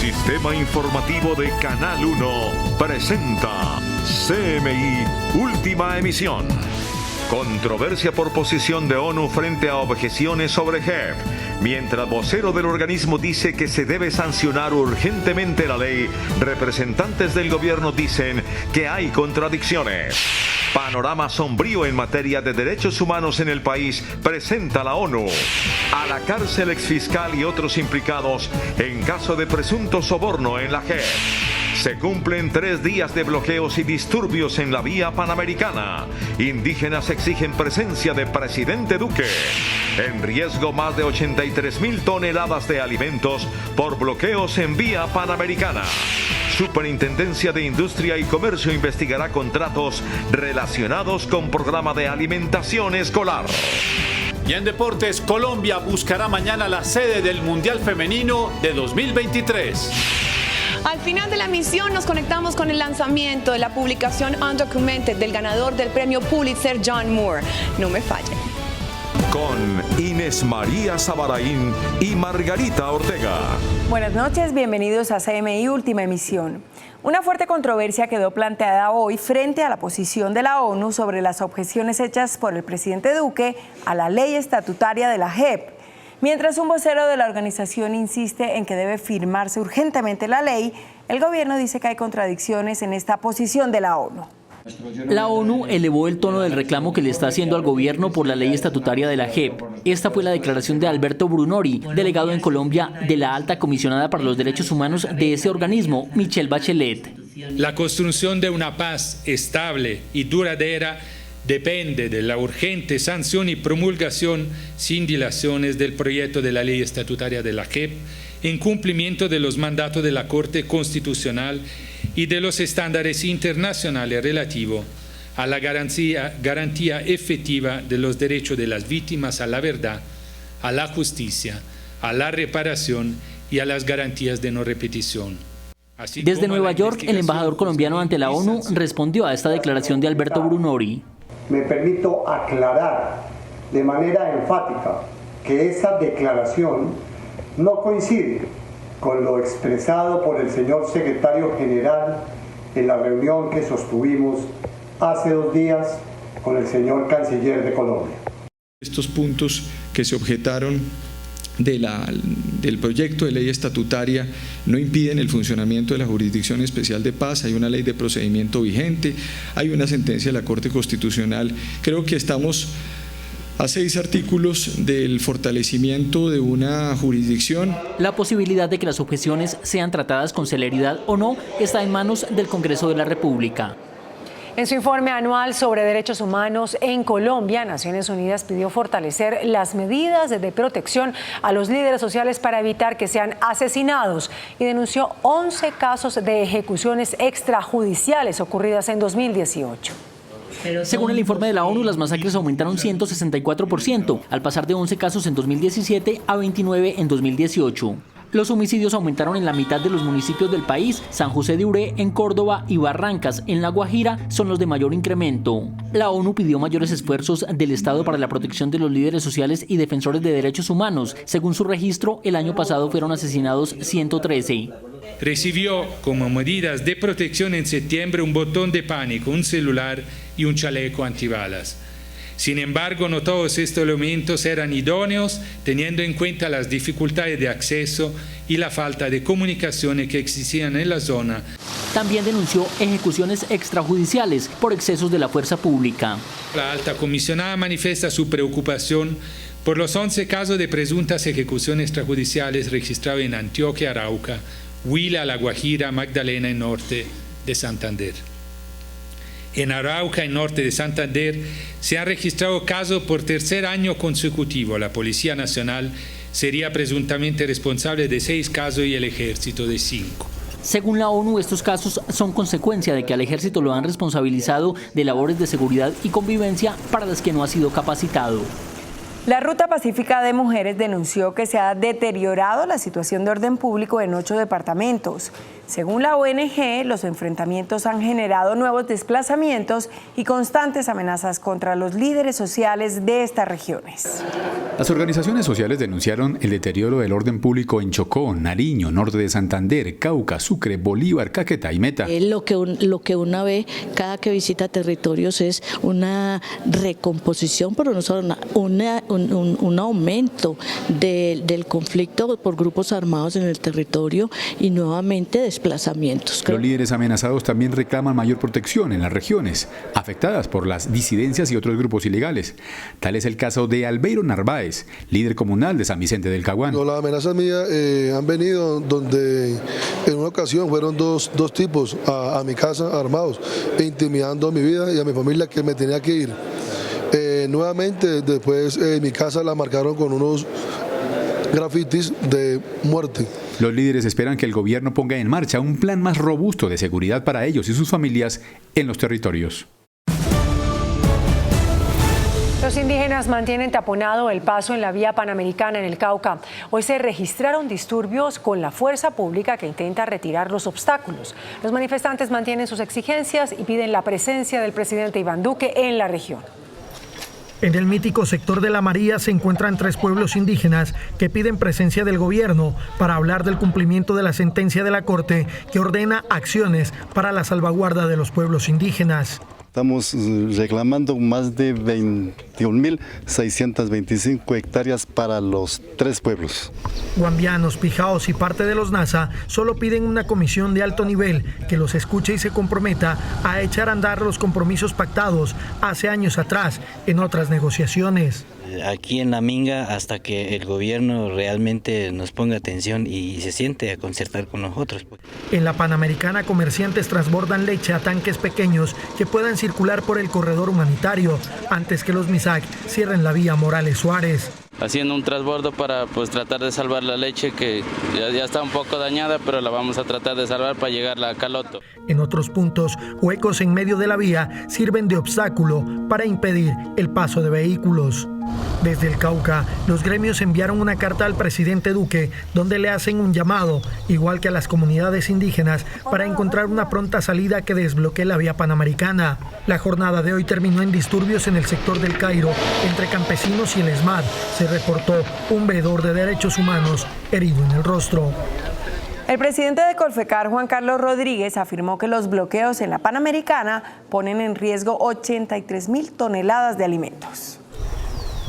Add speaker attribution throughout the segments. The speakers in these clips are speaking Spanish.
Speaker 1: Sistema Informativo de Canal 1 presenta CMI Última Emisión. Controversia por posición de ONU frente a objeciones sobre JEP. Mientras vocero del organismo dice que se debe sancionar urgentemente la ley, representantes del gobierno dicen que hay contradicciones. Panorama sombrío en materia de derechos humanos en el país presenta la ONU. A la cárcel exfiscal y otros implicados en caso de presunto soborno en la JEP. Se cumplen 3 días de bloqueos y disturbios en la vía panamericana. Indígenas exigen presencia de presidente Duque. En riesgo más de 83.000 toneladas de alimentos por bloqueos en vía panamericana. Superintendencia de Industria y Comercio investigará contratos relacionados con programa de alimentación escolar.
Speaker 2: Y en deportes, Colombia buscará mañana la sede del Mundial Femenino de 2023.
Speaker 3: Al final de la misión nos conectamos con el lanzamiento de la publicación Undocumented del ganador del premio Pulitzer, John Moore. No me fallen.
Speaker 1: Con Inés María Sabaraín y Margarita Ortega.
Speaker 4: Buenas noches, bienvenidos a CMI Última Emisión. Una fuerte controversia quedó planteada hoy frente a la posición de la ONU sobre las objeciones hechas por el presidente Duque a la ley estatutaria de la JEP. Mientras un vocero de la organización insiste en que debe firmarse urgentemente la ley, el gobierno dice que hay contradicciones en esta posición de la ONU.
Speaker 5: La ONU elevó el tono del reclamo que le está haciendo al gobierno por la ley estatutaria de la JEP. Esta fue la declaración de Alberto Brunori, delegado en Colombia de la alta comisionada para los derechos humanos de ese organismo, Michelle Bachelet.
Speaker 6: La construcción de una paz estable y duradera depende de la urgente sanción y promulgación sin dilaciones del proyecto de la ley estatutaria de la JEP en cumplimiento de los mandatos de la Corte Constitucional y de los estándares internacionales relativos a la garantía efectiva de los derechos de las víctimas a la verdad, a la justicia, a la reparación y a las garantías de no repetición.
Speaker 5: Desde Nueva York, el embajador colombiano ante la ONU respondió a esta declaración de Alberto Brunori.
Speaker 7: Me permito aclarar de manera enfática que esa declaración no coincide con lo expresado por el señor secretario general en la reunión que sostuvimos hace 2 días con el señor canciller de Colombia.
Speaker 8: Estos puntos que se objetaron del proyecto de ley estatutaria no impiden el funcionamiento de la Jurisdicción Especial de Paz. Hay una ley de procedimiento vigente, hay una sentencia de la Corte Constitucional. Creo que estamos a 6 artículos del fortalecimiento de una jurisdicción.
Speaker 5: La posibilidad de que las objeciones sean tratadas con celeridad o no está en manos del Congreso de la República.
Speaker 4: En su informe anual sobre derechos humanos en Colombia, Naciones Unidas pidió fortalecer las medidas de protección a los líderes sociales para evitar que sean asesinados y denunció 11 casos de ejecuciones extrajudiciales ocurridas en 2018.
Speaker 5: Según el informe de la ONU, las masacres aumentaron 164%, al pasar de 11 casos en 2017 a 29 en 2018. Los homicidios aumentaron en la mitad de los municipios del país. San José de Uré, en Córdoba, y Barrancas, en La Guajira, son los de mayor incremento. La ONU pidió mayores esfuerzos del Estado para la protección de los líderes sociales y defensores de derechos humanos. Según su registro, el año pasado fueron asesinados 113.
Speaker 6: Recibió como medidas de protección en septiembre un botón de pánico, un celular y un chaleco antibalas. Sin embargo, no todos estos elementos eran idóneos, teniendo en cuenta las dificultades de acceso y la falta de comunicaciones que existían en la zona.
Speaker 5: También denunció ejecuciones extrajudiciales por excesos de la fuerza pública.
Speaker 6: La alta comisionada manifiesta su preocupación por los 11 casos de presuntas ejecuciones extrajudiciales registrados en Antioquia, Arauca, Huila, La Guajira, Magdalena y norte de Santander. En Arauca, en norte de Santander, se han registrado casos por 3er año consecutivo. La Policía Nacional sería presuntamente responsable de 6 casos y el Ejército de 5.
Speaker 5: Según la ONU, estos casos son consecuencia de que al Ejército lo han responsabilizado de labores de seguridad y convivencia para las que no ha sido capacitado.
Speaker 4: La Ruta Pacífica de Mujeres denunció que se ha deteriorado la situación de orden público en 8 departamentos. Según la ONG, los enfrentamientos han generado nuevos desplazamientos y constantes amenazas contra los líderes sociales de estas regiones.
Speaker 9: Las organizaciones sociales denunciaron el deterioro del orden público en Chocó, Nariño, norte de Santander, Cauca, Sucre, Bolívar, Caquetá y Meta.
Speaker 10: Lo que uno ve cada que visita territorios es una recomposición, pero no solo un aumento del conflicto por grupos armados en el territorio y nuevamente desplazamientos.
Speaker 9: Los líderes amenazados también reclaman mayor protección en las regiones afectadas por las disidencias y otros grupos ilegales. Tal es el caso de Albeiro Narváez, líder comunal de San Vicente del Caguán.
Speaker 11: Las amenazas mías han venido donde en una ocasión fueron dos tipos a mi casa armados, intimidando a mi vida y a mi familia que me tenía que ir. Nuevamente después mi casa la marcaron con unos grafitis de muerte.
Speaker 9: Los líderes esperan que el gobierno ponga en marcha un plan más robusto de seguridad para ellos y sus familias en los territorios.
Speaker 12: Los indígenas mantienen taponado el paso en la vía panamericana en el Cauca. Hoy se registraron disturbios con la fuerza pública que intenta retirar los obstáculos. Los manifestantes mantienen sus exigencias y piden la presencia del presidente Iván Duque en la región.
Speaker 13: En el mítico sector de La María se encuentran 3 pueblos indígenas que piden presencia del gobierno para hablar del cumplimiento de la sentencia de la Corte que ordena acciones para la salvaguarda de los pueblos indígenas.
Speaker 14: Estamos reclamando más de 21.625 hectáreas para los 3 pueblos.
Speaker 13: Guambianos, pijaos y parte de los Nasa solo piden una comisión de alto nivel que los escuche y se comprometa a echar a andar los compromisos pactados hace años atrás en otras negociaciones.
Speaker 15: Aquí en La Minga hasta que el gobierno realmente nos ponga atención y se siente a concertar con nosotros.
Speaker 13: En la Panamericana, comerciantes transbordan leche a tanques pequeños que puedan circular por el corredor humanitario antes que los MISAC cierren la vía Morales Suárez.
Speaker 16: Haciendo un transbordo para tratar de salvar la leche que ya está un poco dañada, pero la vamos a tratar de salvar para llegarla a Caloto.
Speaker 13: En otros puntos, huecos en medio de la vía sirven de obstáculo para impedir el paso de vehículos. Desde el Cauca, los gremios enviaron una carta al presidente Duque donde le hacen un llamado, igual que a las comunidades indígenas, para encontrar una pronta salida que desbloquee la vía panamericana. La jornada de hoy terminó en disturbios en el sector del Cairo entre campesinos y el ESMAD. Se reportó un veedor de derechos humanos herido en el rostro.
Speaker 4: El presidente de Colfecar, Juan Carlos Rodríguez, afirmó que los bloqueos en la Panamericana ponen en riesgo 83.000 toneladas de alimentos.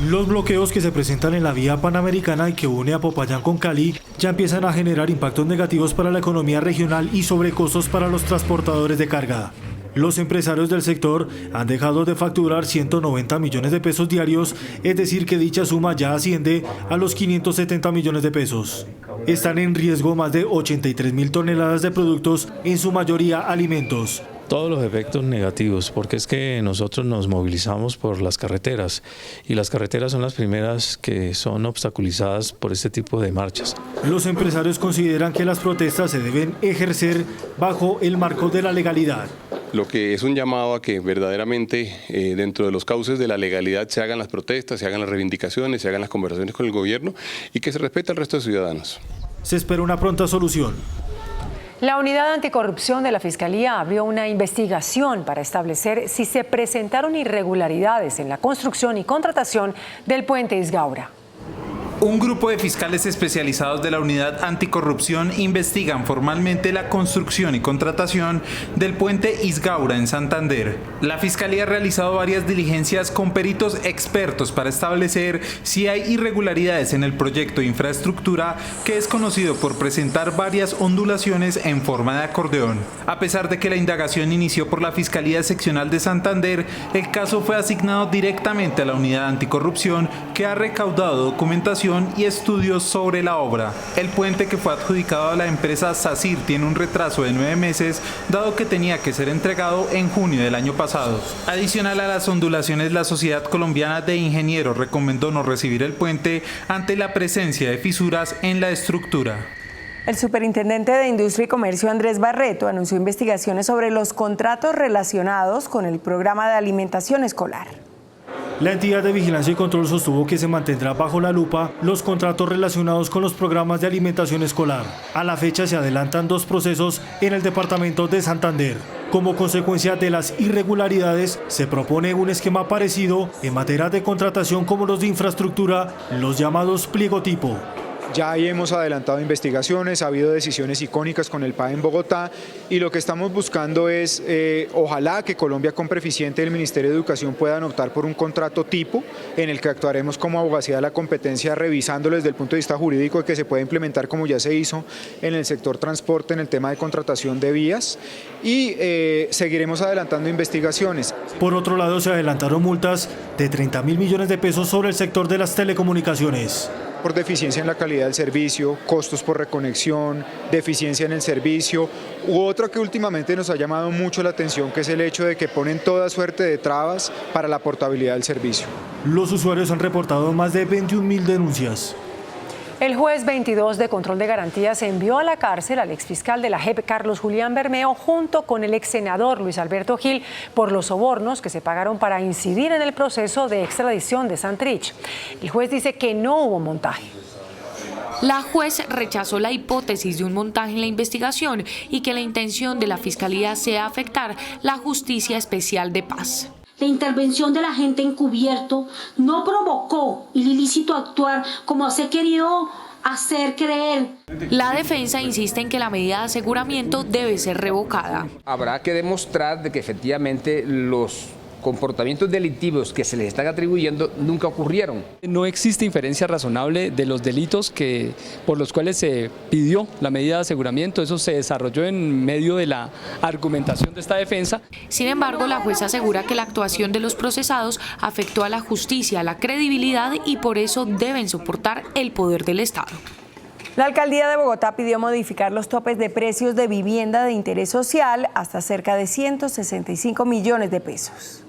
Speaker 17: Los bloqueos que se presentan en la vía panamericana y que une a Popayán con Cali ya empiezan a generar impactos negativos para la economía regional y sobrecostos para los transportadores de carga. Los empresarios del sector han dejado de facturar 190 millones de pesos diarios, es decir que dicha suma ya asciende a los 570 millones de pesos. Están en riesgo más de 83.000 toneladas de productos, en su mayoría alimentos.
Speaker 18: Todos los efectos negativos, porque es que nosotros nos movilizamos por las carreteras y las carreteras son las primeras que son obstaculizadas por este tipo de marchas.
Speaker 17: Los empresarios consideran que las protestas se deben ejercer bajo el marco de la legalidad.
Speaker 19: Lo que es un llamado a que verdaderamente dentro de los cauces de la legalidad se hagan las protestas, se hagan las reivindicaciones, se hagan las conversaciones con el gobierno y que se respete al resto de ciudadanos.
Speaker 17: Se espera una pronta solución.
Speaker 12: La Unidad Anticorrupción de la Fiscalía abrió una investigación para establecer si se presentaron irregularidades en la construcción y contratación del puente Isgaura.
Speaker 20: Un grupo de fiscales especializados de la Unidad Anticorrupción investigan formalmente la construcción y contratación del puente Isgaura en Santander. La Fiscalía ha realizado varias diligencias con peritos expertos para establecer si hay irregularidades en el proyecto de infraestructura, que es conocido por presentar varias ondulaciones en forma de acordeón. A pesar de que la indagación inició por la Fiscalía Seccional de Santander, el caso fue asignado directamente a la Unidad Anticorrupción, que ha recaudado documentación y estudios sobre la obra. El puente, que fue adjudicado a la empresa SACIR, tiene un retraso de 9 meses, dado que tenía que ser entregado en junio del año pasado. Adicional a las ondulaciones, la Sociedad Colombiana de Ingenieros recomendó no recibir el puente ante la presencia de fisuras en la estructura.
Speaker 4: El superintendente de Industria y Comercio, Andrés Barreto, anunció investigaciones sobre los contratos relacionados con el programa de alimentación escolar.
Speaker 17: La entidad de vigilancia y control sostuvo que se mantendrá bajo la lupa los contratos relacionados con los programas de alimentación escolar. A la fecha se adelantan 2 procesos en el departamento de Santander. Como consecuencia de las irregularidades, se propone un esquema parecido en materia de contratación como los de infraestructura, los llamados pliegotipo.
Speaker 21: Ya ahí hemos adelantado investigaciones, ha habido decisiones icónicas con el PAE en Bogotá y lo que estamos buscando es, ojalá que Colombia Compra Eficiente del Ministerio de Educación puedan optar por un contrato tipo en el que actuaremos como abogacía de la competencia revisándolo desde el punto de vista jurídico y que se pueda implementar como ya se hizo en el sector transporte en el tema de contratación de vías y seguiremos adelantando investigaciones.
Speaker 17: Por otro lado, se adelantaron multas de 30.000 millones de pesos sobre el sector de las telecomunicaciones.
Speaker 21: Por deficiencia en la calidad del servicio, costos por reconexión, deficiencia en el servicio, u otra que últimamente nos ha llamado mucho la atención, que es el hecho de que ponen toda suerte de trabas para la portabilidad del servicio.
Speaker 17: Los usuarios han reportado más de 21.000 denuncias.
Speaker 12: El juez 22 de control de garantías envió a la cárcel al exfiscal de la JEP, Carlos Julián Bermeo, junto con el exsenador Luis Alberto Gil, por los sobornos que se pagaron para incidir en el proceso de extradición de Santrich. El juez dice que no hubo montaje.
Speaker 22: La juez rechazó la hipótesis de un montaje en la investigación y que la intención de la Fiscalía sea afectar la Justicia Especial de Paz.
Speaker 23: La intervención del agente encubierto no provocó el ilícito actuar como se ha querido hacer creer.
Speaker 22: La defensa insiste en que la medida de aseguramiento debe ser revocada.
Speaker 24: Habrá que demostrar de que efectivamente los comportamientos delictivos que se les están atribuyendo nunca ocurrieron.
Speaker 25: No existe inferencia razonable de los delitos por los cuales se pidió la medida de aseguramiento. Eso se desarrolló en medio de la argumentación de esta defensa.
Speaker 22: Sin embargo, la jueza asegura que la actuación de los procesados afectó a la justicia, a la credibilidad y por eso deben soportar el poder del Estado.
Speaker 4: La alcaldía de Bogotá pidió modificar los topes de precios de vivienda de interés social hasta cerca de 165 millones de pesos.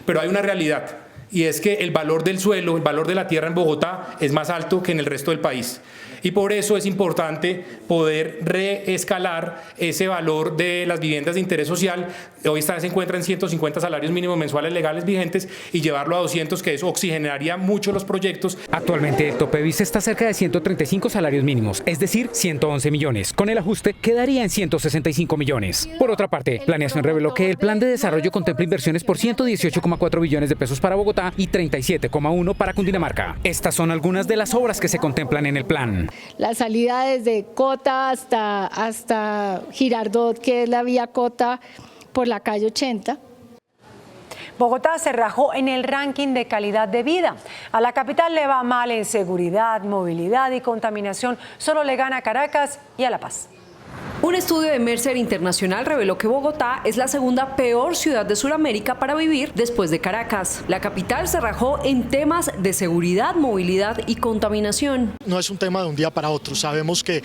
Speaker 26: Pero hay una realidad, y es que el valor del suelo, el valor de la tierra en Bogotá es más alto que en el resto del país. Y por eso es importante poder reescalar ese valor de las viviendas de interés social. Hoy se encuentra en 150 salarios mínimos mensuales legales vigentes y llevarlo a 200, que eso oxigenaría mucho los proyectos.
Speaker 27: Actualmente el tope vista está cerca de 135 salarios mínimos, es decir, 111 millones. Con el ajuste quedaría en 165 millones. Por otra parte, Planeación reveló que el plan de desarrollo contempla inversiones por 118,4 billones de pesos para Bogotá y 37,1 para Cundinamarca. Estas son algunas de las obras que se contemplan en el plan.
Speaker 28: La salida desde Cota hasta Girardot, que es la vía Cota por la calle 80.
Speaker 12: Bogotá se rajó en el ranking de calidad de vida. A la capital le va mal en seguridad, movilidad y contaminación. Solo le gana a Caracas y a La Paz.
Speaker 29: Un estudio de Mercer Internacional reveló que Bogotá es la segunda peor ciudad de Sudamérica para vivir después de Caracas. La capital se rajó en temas de seguridad, movilidad y contaminación.
Speaker 30: No es un tema de un día para otro. Sabemos que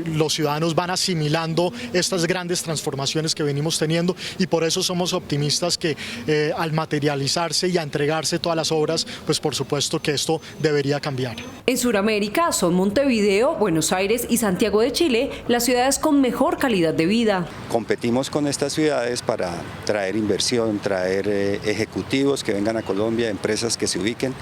Speaker 30: los ciudadanos van asimilando estas grandes transformaciones que venimos teniendo y por eso somos optimistas que al materializarse y a entregarse todas las obras, pues por supuesto que esto debería cambiar.
Speaker 29: En Sudamérica son Montevideo, Buenos Aires y Santiago de Chile las ciudades con mejor calidad de vida.
Speaker 31: Competimos con estas ciudades para traer inversión, traer ejecutivos que vengan a Colombia, empresas que se ubiquen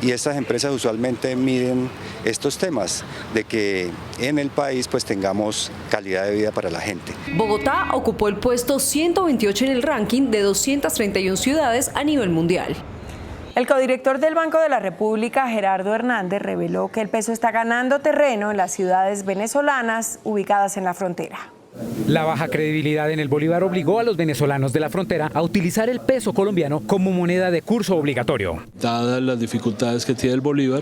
Speaker 31: y estas empresas usualmente miden estos temas de que en el país pues tengamos calidad de vida para la gente.
Speaker 29: Bogotá ocupó el puesto 128 en el ranking de 231 ciudades a nivel mundial.
Speaker 4: El codirector del Banco de la República, Gerardo Hernández, reveló que el peso está ganando terreno en las ciudades venezolanas ubicadas en la frontera.
Speaker 27: La baja credibilidad en el bolívar obligó a los venezolanos de la frontera a utilizar el peso colombiano como moneda de curso obligatorio.
Speaker 32: Dadas las dificultades que tiene el bolívar,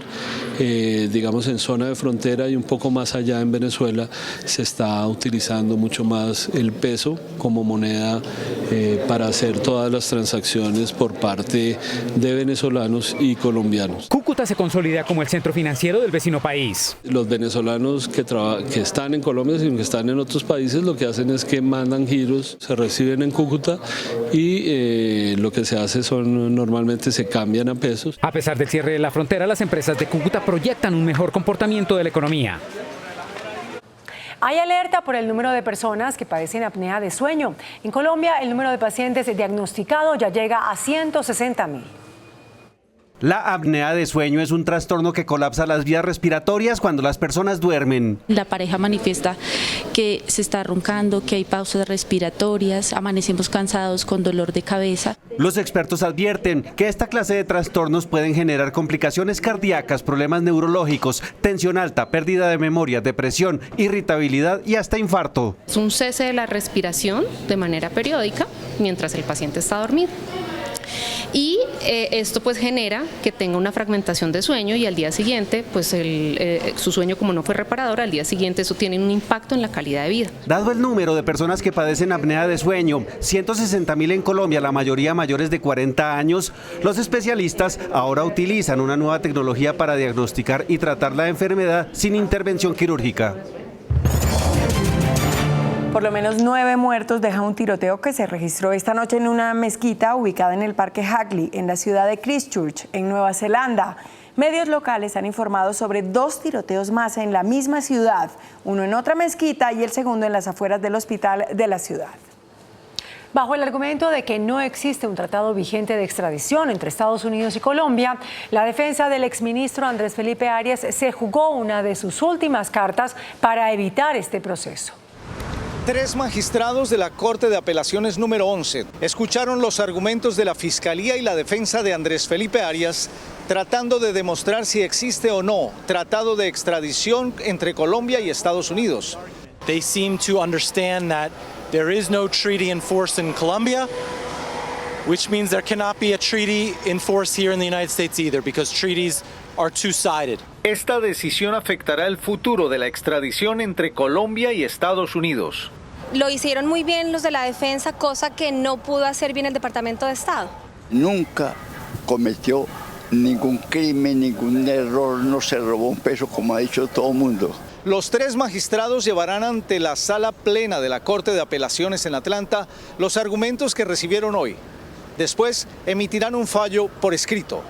Speaker 32: digamos en zona de frontera y un poco más allá en Venezuela, se está utilizando mucho más el peso como moneda para hacer todas las transacciones por parte de venezolanos y colombianos.
Speaker 27: Cúcuta se consolida como el centro financiero del vecino país.
Speaker 32: Los venezolanos que están en Colombia, sino que están en otros países, lo que hacen es que mandan giros, se reciben en Cúcuta y lo que se hace normalmente se cambian a pesos.
Speaker 27: A pesar del cierre de la frontera, las empresas de Cúcuta proyectan un mejor comportamiento de la economía.
Speaker 12: Hay alerta por el número de personas que padecen apnea de sueño. En Colombia, el número de pacientes diagnosticados ya llega a 160.000.
Speaker 1: La apnea de sueño es un trastorno que colapsa las vías respiratorias cuando las personas duermen.
Speaker 2: La pareja manifiesta que se está roncando, que hay pausas respiratorias, amanecemos cansados con dolor de cabeza.
Speaker 1: Los expertos advierten que esta clase de trastornos pueden generar complicaciones cardíacas, problemas neurológicos, tensión alta, pérdida de memoria, depresión, irritabilidad y hasta infarto.
Speaker 3: Es un cese de la respiración de manera periódica mientras el paciente está dormido. Y esto pues genera que tenga una fragmentación de sueño y al día siguiente pues su sueño, como no fue reparador, al día siguiente eso tiene un impacto en la calidad de vida.
Speaker 1: Dado el número de personas que padecen apnea de sueño, 160.000 en Colombia, la mayoría mayores de 40 años, los especialistas ahora utilizan una nueva tecnología para diagnosticar y tratar la enfermedad sin intervención quirúrgica.
Speaker 4: Por lo menos 9 muertos deja un tiroteo que se registró esta noche en una mezquita ubicada en el Parque Hagley, en la ciudad de Christchurch, en Nueva Zelanda. Medios locales han informado sobre 2 tiroteos más en la misma ciudad, uno en otra mezquita y el segundo en las afueras del hospital de la ciudad.
Speaker 12: Bajo el argumento de que no existe un tratado vigente de extradición entre Estados Unidos y Colombia, la defensa del exministro Andrés Felipe Arias se jugó una de sus últimas cartas para evitar este proceso.
Speaker 5: 3 magistrados de la Corte de Apelaciones número 11 escucharon los argumentos de la Fiscalía y la defensa de Andrés Felipe Arias, tratando de demostrar si existe o no tratado de extradición entre Colombia y Estados Unidos.
Speaker 6: They seem to understand that there is no treaty in force in Colombia, which means there cannot be a treaty in force here in the United States either, because treaties are two-sided.
Speaker 5: Esta decisión afectará el futuro de la extradición entre Colombia y Estados Unidos.
Speaker 7: Lo hicieron muy bien los de la defensa, cosa que no pudo hacer bien el Departamento de Estado.
Speaker 8: Nunca cometió ningún crimen, ningún error, no se robó un peso como ha dicho todo el mundo.
Speaker 5: Los 3 magistrados llevarán ante la sala plena de la Corte de Apelaciones en Atlanta los argumentos que recibieron hoy. Después emitirán un fallo por escrito.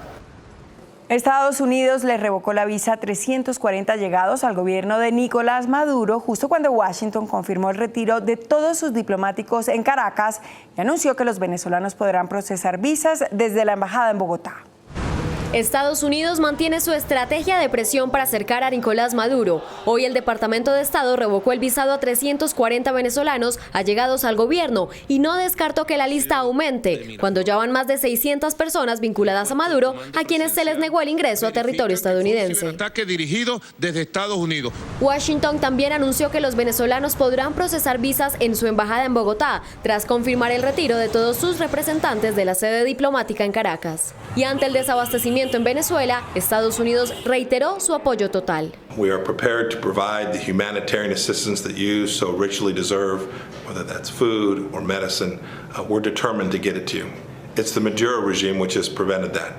Speaker 4: Estados Unidos le revocó la visa a 340 allegados al gobierno de Nicolás Maduro justo cuando Washington confirmó el retiro de todos sus diplomáticos en Caracas y anunció que los venezolanos podrán procesar visas desde la embajada en Bogotá.
Speaker 9: Estados Unidos mantiene su estrategia de presión para acercar a Nicolás Maduro. Hoy el Departamento de Estado revocó el visado a 340 venezolanos allegados al gobierno y no descartó que la lista aumente, cuando ya van más de 600 personas vinculadas a Maduro, a quienes se les negó el ingreso a territorio estadounidense.
Speaker 10: Ataque dirigido desde Estados Unidos.
Speaker 9: Washington también anunció que los venezolanos podrán procesar visas en su embajada en Bogotá, tras confirmar el retiro de todos sus representantes de la sede diplomática en Caracas. Y ante el desabastecimiento en Venezuela, Estados Unidos reiteró su apoyo total.
Speaker 11: We are prepared to provide the humanitarian assistance that you so richly deserve, whether that's food or medicine. We're determined to get it to you. It's the Maduro regime which has prevented that.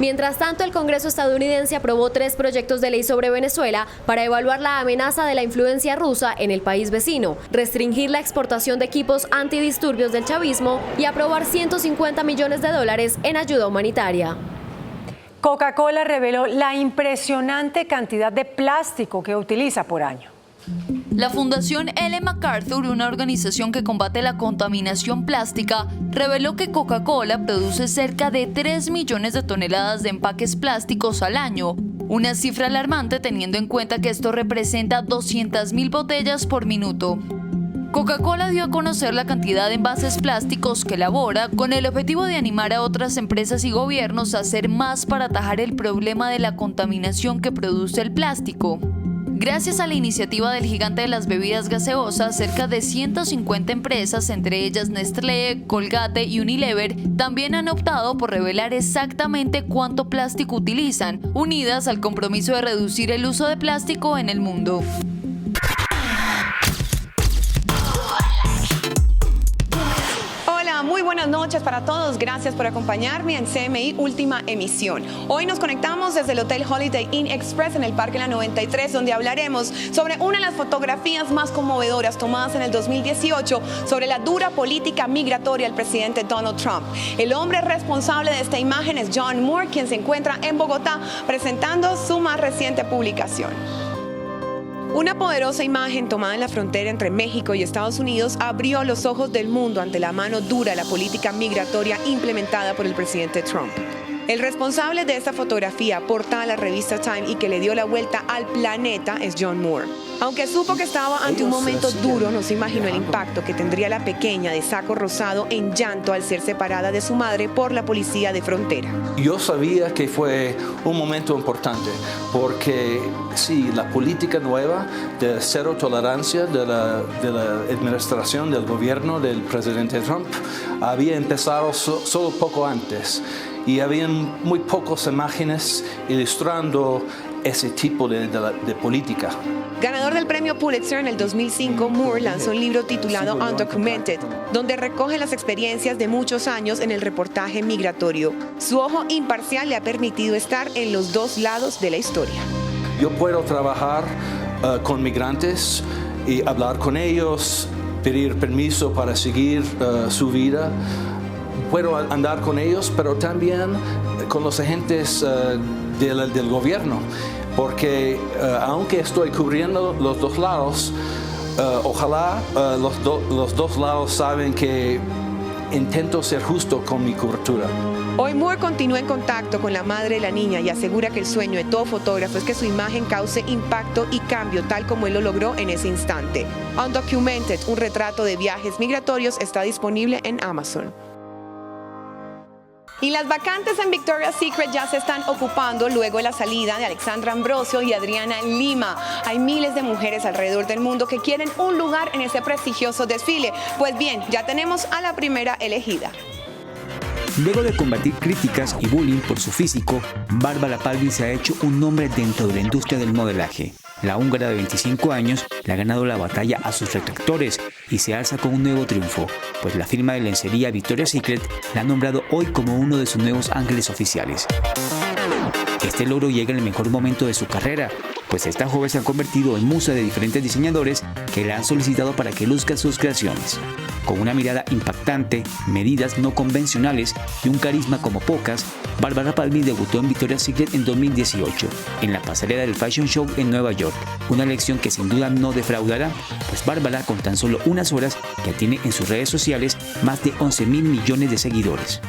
Speaker 9: Mientras tanto, el Congreso estadounidense aprobó 3 proyectos de ley sobre Venezuela para evaluar la amenaza de la influencia rusa en el país vecino, restringir la exportación de equipos antidisturbios del chavismo y aprobar $150 millones en ayuda humanitaria.
Speaker 12: Coca-Cola reveló la impresionante cantidad de plástico que utiliza por año.
Speaker 14: La Fundación Ellen MacArthur, una organización que combate la contaminación plástica, reveló que Coca-Cola produce cerca de 3 millones de toneladas de empaques plásticos al año, una cifra alarmante teniendo en cuenta que esto representa 200.000 botellas por minuto. Coca-Cola dio a conocer la cantidad de envases plásticos que elabora con el objetivo de animar a otras empresas y gobiernos a hacer más para atajar el problema de la contaminación que produce el plástico. Gracias a la iniciativa del gigante de las bebidas gaseosas, cerca de 150 empresas, entre ellas Nestlé, Colgate y Unilever, también han optado por revelar exactamente cuánto plástico utilizan, unidas al compromiso de reducir el uso de plástico en el mundo.
Speaker 15: Muy buenas noches para todos, gracias por acompañarme en CMI Última Emisión. Hoy nos conectamos desde el Hotel Holiday Inn Express en el Parque La 93, donde hablaremos sobre una de las fotografías más conmovedoras tomadas en el 2018 sobre la dura política migratoria del presidente Donald Trump. El hombre responsable de esta imagen es John Moore, quien se encuentra en Bogotá presentando su más reciente publicación. Una poderosa imagen tomada en la frontera entre México y Estados Unidos abrió los ojos del mundo ante la mano dura de la política migratoria implementada por el presidente Trump. El responsable de esta fotografía, portada a la revista Time y que le dio la vuelta al planeta, es John Moore. Aunque supo que estaba ante un momento duro, no se imaginó el impacto que tendría la pequeña de saco rosado en llanto al ser separada de su madre por la policía de frontera.
Speaker 13: Yo sabía que fue un momento importante porque sí, la política nueva de cero tolerancia de la administración del gobierno del presidente Trump había empezado solo poco antes y habían muy pocas imágenes ilustrando ese tipo de política.
Speaker 15: Ganador del premio Pulitzer en el 2005, Moore lanzó un libro titulado Undocumented, donde recoge las experiencias de muchos años en el reportaje migratorio. Su ojo imparcial le ha permitido estar en los dos lados de la historia.
Speaker 13: Yo puedo trabajar con migrantes y hablar con ellos, pedir permiso para seguir su vida. Puedo andar con ellos, pero también con los agentes del gobierno, porque aunque estoy cubriendo los dos lados, ojalá los dos lados saben que intento ser justo con mi cobertura.
Speaker 15: Hoy Moore continúa en contacto con la madre de la niña y asegura que el sueño de todo fotógrafo es que su imagen cause impacto y cambio, tal como él lo logró en ese instante. Undocumented, un retrato de viajes migratorios, está disponible en Amazon. Y las vacantes en Victoria's Secret ya se están ocupando luego de la salida de Alexandra Ambrosio y Adriana Lima. Hay miles de mujeres alrededor del mundo que quieren un lugar en ese prestigioso desfile. Pues bien, ya tenemos a la primera elegida.
Speaker 16: Luego de combatir críticas y bullying por su físico, Bárbara Palvin se ha hecho un nombre dentro de la industria del modelaje. La húngara de 25 años le ha ganado la batalla a sus retractores y se alza con un nuevo triunfo, pues la firma de lencería Victoria's Secret la ha nombrado hoy como uno de sus nuevos ángeles oficiales. Este logro llega en el mejor momento de su carrera, pues esta joven se ha convertido en musa de diferentes diseñadores que la han solicitado para que luzca sus creaciones. Con una mirada impactante, medidas no convencionales y un carisma como pocas, Bárbara Palvin debutó en Victoria's Secret en 2018, en la pasarela del Fashion Show en Nueva York. Una elección que sin duda no defraudará, pues Bárbara, con tan solo unas horas, ya tiene en sus redes sociales más de 11.000 millones de seguidores.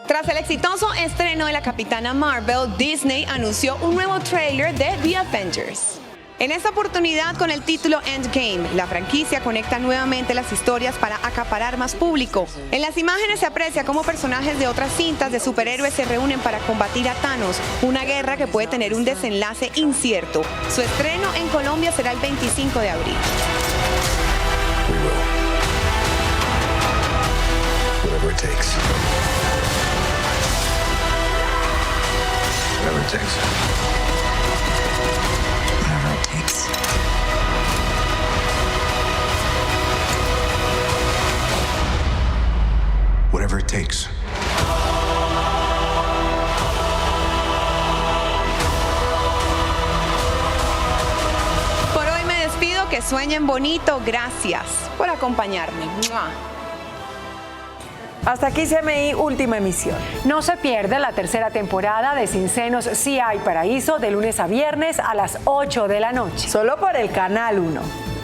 Speaker 15: Tras el exitoso estreno de la Capitana Marvel, Disney anunció un nuevo tráiler de The Avengers. En esta oportunidad, con el título Endgame, la franquicia conecta nuevamente las historias para acaparar más público. En las imágenes se aprecia cómo personajes de otras cintas de superhéroes se reúnen para combatir a Thanos, una guerra que puede tener un desenlace incierto. Su estreno en Colombia será el 25 de abril.
Speaker 17: Whatever it takes. Whatever it takes. Whatever it takes.
Speaker 15: Por hoy me despido, que sueñen bonito. Gracias por acompañarme. ¡Mua!
Speaker 4: Hasta aquí CMI Última Emisión.
Speaker 12: No se pierda la tercera temporada de Sin Senos Sí Hay Paraíso, de lunes a viernes a las 8 de la noche.
Speaker 4: Solo por el Canal 1.